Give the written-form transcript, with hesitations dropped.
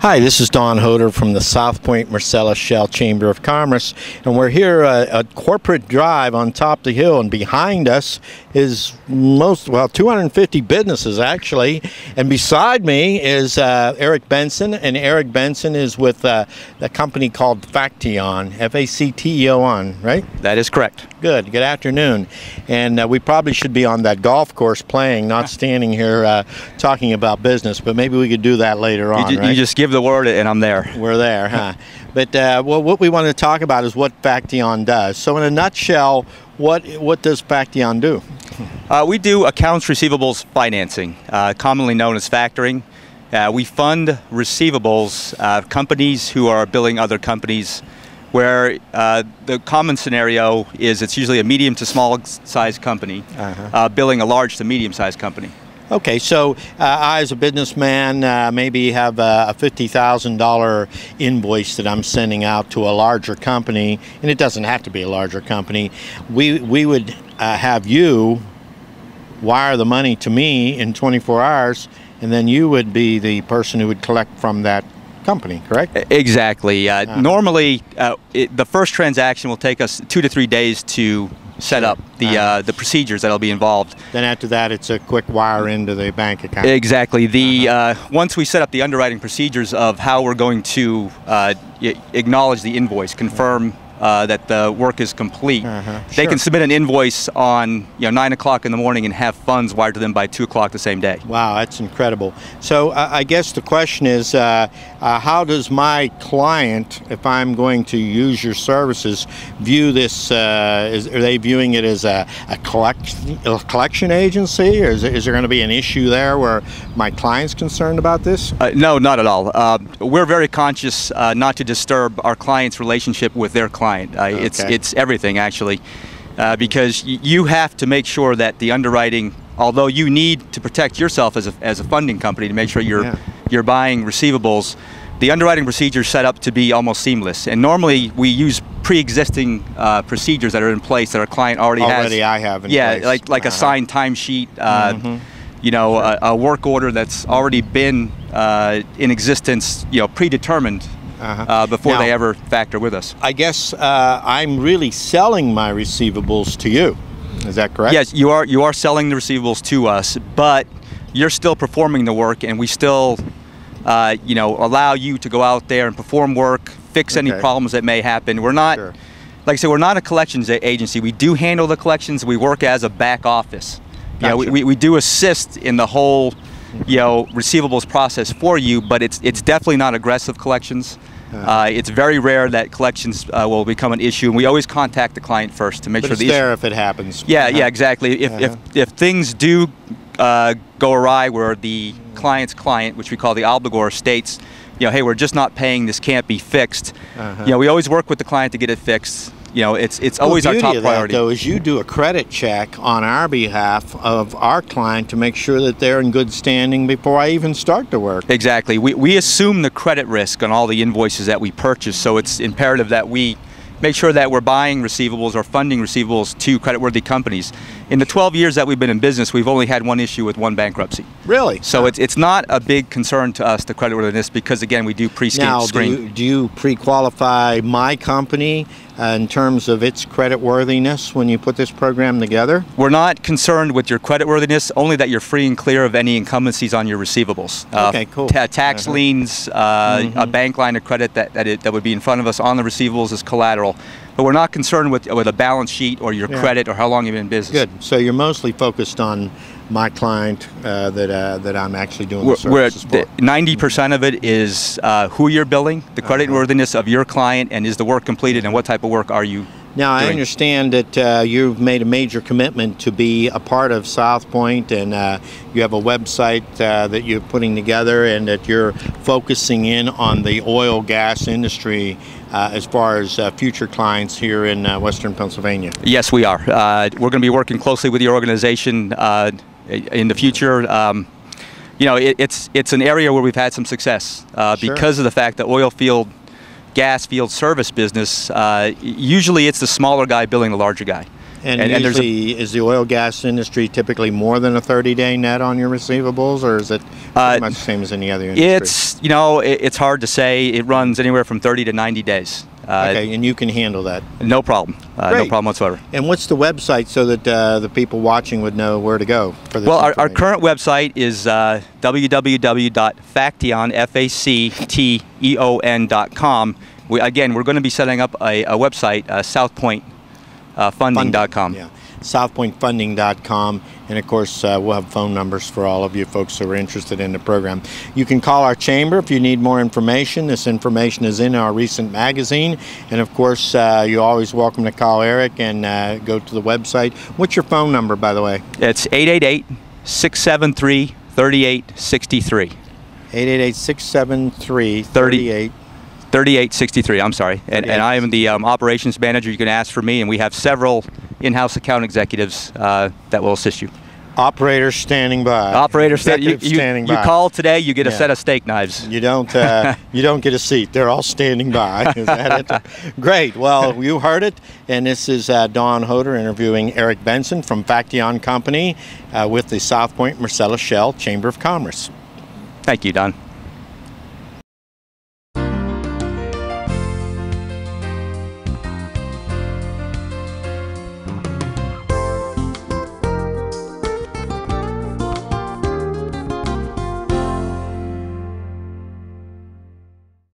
Hi, this is Don Hoder from the Southpointe Marcellus Shell Chamber of Commerce, and we're here at Corporate Drive on top of the hill, and behind us is 250 businesses actually, and beside me is Eric Benson, and Eric Benson is with a company called Facteon, F-A-C-T-E-O-N, right? That is correct. Good afternoon. And we probably should be on that golf course playing, not standing here talking about business, but maybe we could do that later on, right? You just give the word and I'm there. We're there, huh? But well, what we want to talk about is what Facteon does. So in a nutshell, what does Facteon do? We do accounts receivables financing, commonly known as factoring. We fund receivables, companies who are billing other companies, where the common scenario is it's usually a medium to small size company billing a large to medium sized company. Okay, so I as a businessman maybe have a $50,000 invoice that I'm sending out to a larger company, and it doesn't have to be a larger company. We would have you wire the money to me in 24 hours, and then you would be the person who would collect from that company, correct? Exactly. Normally, the first transaction will take us 2 to 3 days to set up the procedures that'll be involved. Then after that, it's a quick wire into the bank account. Exactly. Once we set up the underwriting procedures of how we're going to acknowledge the invoice, confirm that the work is complete, they can submit an invoice on 9 o'clock in the morning and have funds wired to them by 2 o'clock the same day. Wow, that's incredible. So I guess the question is, how does my client, if I'm going to use your services, view this? Are they viewing it as a collection agency, or is there going to be an issue there where my client's concerned about this? No, not at all. We're very conscious not to disturb our client's relationship with their client. It's everything actually, because you have to make sure that the underwriting, although you need to protect yourself as a funding company to make sure you're buying receivables, the underwriting procedure is set up to be almost seamless. And normally we use pre-existing procedures that are in place that our client already has. I have in place. like a signed timesheet, a work order that's already been in existence, predetermined. Before they ever factor with us. I guess I'm really selling my receivables to you. Is that correct? Yes, you are selling the receivables to us, but you're still performing the work, and we still allow you to go out there and perform work, fix any problems that may happen. We're not, like I said, we're not a collections agency. We do handle the collections. We work as a back office. Gotcha. We do assist in the whole receivables process for you, but it's definitely not aggressive collections. It's very rare that collections will become an issue, and we always contact the client first to make sure it's there if it happens. Yeah, exactly. If things do go awry, where the client's client, which we call the obligor, states, hey, we're just not paying, this can't be fixed. We always work with the client to get it fixed. It's always our top priority. Though, is you do a credit check on our behalf of our client to make sure that they're in good standing before I even start the work. Exactly. We assume the credit risk on all the invoices that we purchase, so it's imperative that we make sure that we're buying receivables or funding receivables to creditworthy companies. In the 12 years that we've been in business, we've only had one issue with one bankruptcy. Really? So it's not a big concern to us, the creditworthiness, because again, we do pre-screen. Now, do you pre-qualify my company in terms of its creditworthiness when you put this program together? We're not concerned with your creditworthiness, only that you're free and clear of any incumbencies on your receivables. Okay, cool. Tax liens, a bank line of credit that would be in front of us on the receivables as collateral. But we're not concerned with a balance sheet or your credit or how long you've been in business. Good. So you're mostly focused on my client that I'm actually doing the services for. 90% of it is who you're billing, the creditworthiness of your client, and is the work completed, and what type of work are you Now, doing? I understand that you've made a major commitment to be a part of Southpointe, and you have a website that you're putting together, and that you're focusing in on the oil gas industry as far as future clients here in Western Pennsylvania. Yes, we are. We're going to be working closely with your organization in the future. It's an area where we've had some success because of the fact that gas field service business, usually it's the smaller guy billing the larger guy. And usually, is the oil gas industry typically more than a 30-day net on your receivables, or is it pretty much the same as any other industry? It's, you know, it's hard to say. It runs anywhere from 30 to 90 days. Okay, and you can handle that? No problem. No problem whatsoever. And what's the website so that the people watching would know where to go for this? Well, our current website is www.facteon.com. Again, we're going to be setting up a website, Southpointe. Funding.com. Yeah, southpointefunding.com, and of course we'll have phone numbers for all of you folks who are interested in the program. You can call our chamber if you need more information. This information is in our recent magazine, and of course you're always welcome to call Eric and go to the website. What's your phone number, by the way? It's 888-673-3863. 888-673-3863. 3863, I'm sorry. And I am the operations manager. You can ask for me, and we have several in-house account executives that will assist you. Operators standing by. Operators standing by. You call today, you get a set of steak knives. You don't you don't get a seat. They're all standing by. Is that it? Great. Well, you heard it. And this is Don Hoder interviewing Eric Benson from Facteon Company with the Southpointe Marcellus Shell Chamber of Commerce. Thank you, Don.